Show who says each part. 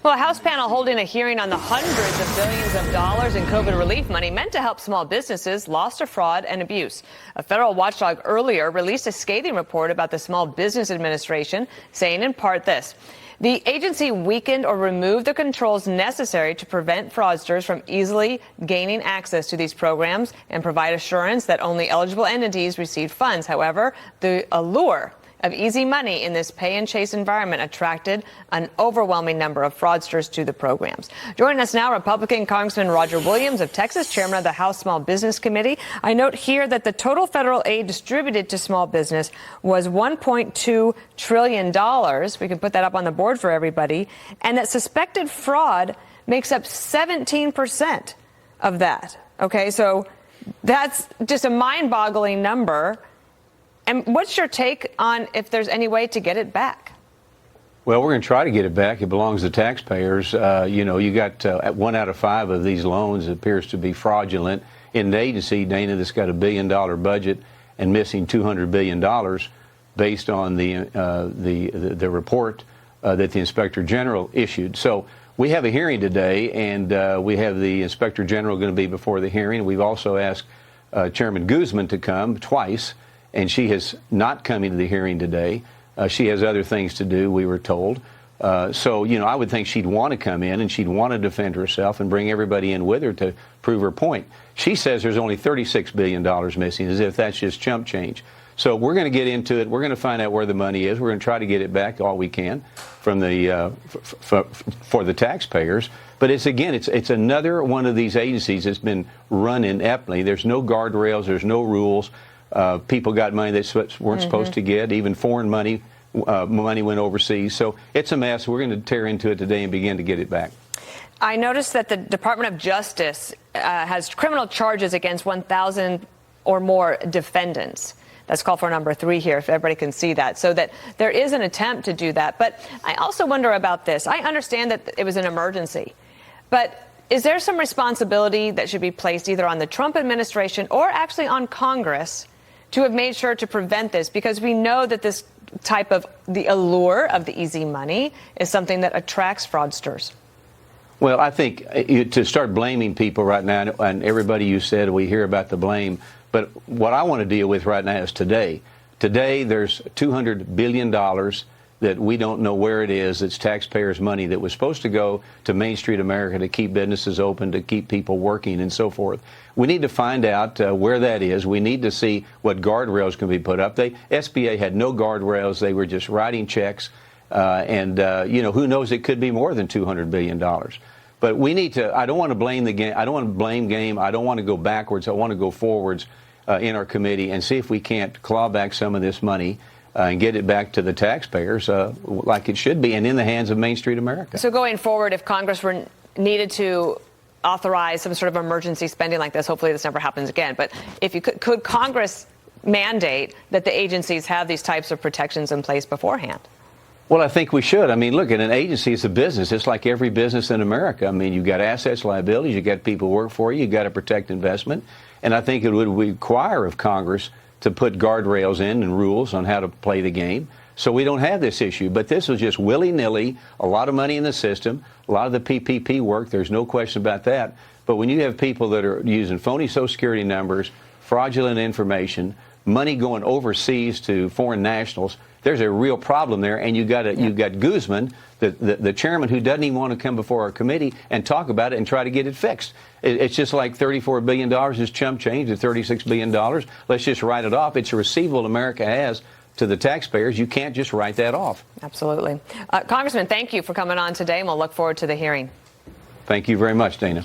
Speaker 1: Well, a House panel holding a hearing on the hundreds of billions of dollars in COVID relief money meant to help small businesses lost to fraud and abuse. A federal watchdog earlier released a scathing report about the Small Business Administration, saying in part this: the agency weakened or removed the controls necessary to prevent fraudsters from easily gaining access to these programs and provide assurance that only eligible entities received funds. However, the allure of easy money in this pay-and-chase environment attracted an overwhelming number of fraudsters to the programs. Joining us now, Republican Congressman Roger Williams of Texas, chairman of the House Small Business Committee. I note here that the total federal aid distributed to small business was $1.2 trillion. We can put that up on the board for everybody. And that suspected fraud makes up 17% of that. Okay, so that's just a mind-boggling number. And what's your take on if there's any way to get it back?
Speaker 2: Well, we're going to try to get it back. It belongs to taxpayers. You got 1 out of 5 of these loans appears to be fraudulent. In an agency, Dana, that's got $1 billion budget and missing $200 billion based on the report that the Inspector General issued. So we have a hearing today, and we have the Inspector General going to be before the hearing. We've also asked Chairman Guzman to come twice, and she is not coming to the hearing today. She has other things to do, we were told. So, I would think she'd want to come in and she'd want to defend herself and bring everybody in with her to prove her point. She says there's only $36 billion missing, as if that's just chump change. So we're going to get into it. We're going to find out where the money is. We're going to try to get it back all we can from the for the taxpayers. But it's another one of these agencies that's been run ineptly. There's no guardrails. There's no rules. People got money they weren't supposed to get. Even foreign money went overseas. So it's a mess. We're going to tear into it today and begin to get it back.
Speaker 1: I noticed that the Department of Justice has criminal charges against 1,000 or more defendants. That's call for number 3 here, if everybody can see that. So that there is an attempt to do that. But I also wonder about this. I understand that it was an emergency. But is there some responsibility that should be placed either on the Trump administration or actually on Congress to have made sure to prevent this? Because we know that this type of the allure of the easy money is something that attracts fraudsters.
Speaker 2: Well, I think to start blaming people right now, and everybody you said, we hear about the blame. But what I want to deal with right now is today. Today, there's $200 billion that we don't know where it is. It's taxpayers' money that was supposed to go to Main Street America to keep businesses open, to keep people working, and so forth. We need to find out where that is. We need to see what guardrails can be put up. SBA had no guardrails. They were just writing checks. Who knows? It could be more than $200 billion. But we need to. I don't want to blame the game. I don't want to blame game. I don't want to go backwards. I want to go forwards in our committee and see if we can't claw back some of this money and get it back to the taxpayers like it should be and in the hands of Main Street America.
Speaker 1: So going forward, if Congress were needed to authorize some sort of emergency spending like this, hopefully this never happens again, but if you could Congress mandate that the agencies have these types of protections in place beforehand?
Speaker 2: Well, I think we should. I mean, look, an agency is a business. It's like every business in America. I mean, you've got assets, liabilities, you've got people who work for you, you've got to protect investment. And I think it would require of Congress to put guardrails in and rules on how to play the game so we don't have this issue. But this was just willy-nilly, a lot of money in the system, a lot of the PPP work, there's no question about that. But when you have people that are using phony Social Security numbers, fraudulent information, money going overseas to foreign nationals, there's a real problem there. And you got Guzman, the chairman, who doesn't even want to come before our committee and talk about it and try to get it fixed. It's just like $34 billion is chump change to $36 billion. Let's just write it off. It's a receivable America has to the taxpayers. You can't just write that off.
Speaker 1: Absolutely. Congressman, thank you for coming on today, and we'll look forward to the hearing.
Speaker 2: Thank you very much, Dana.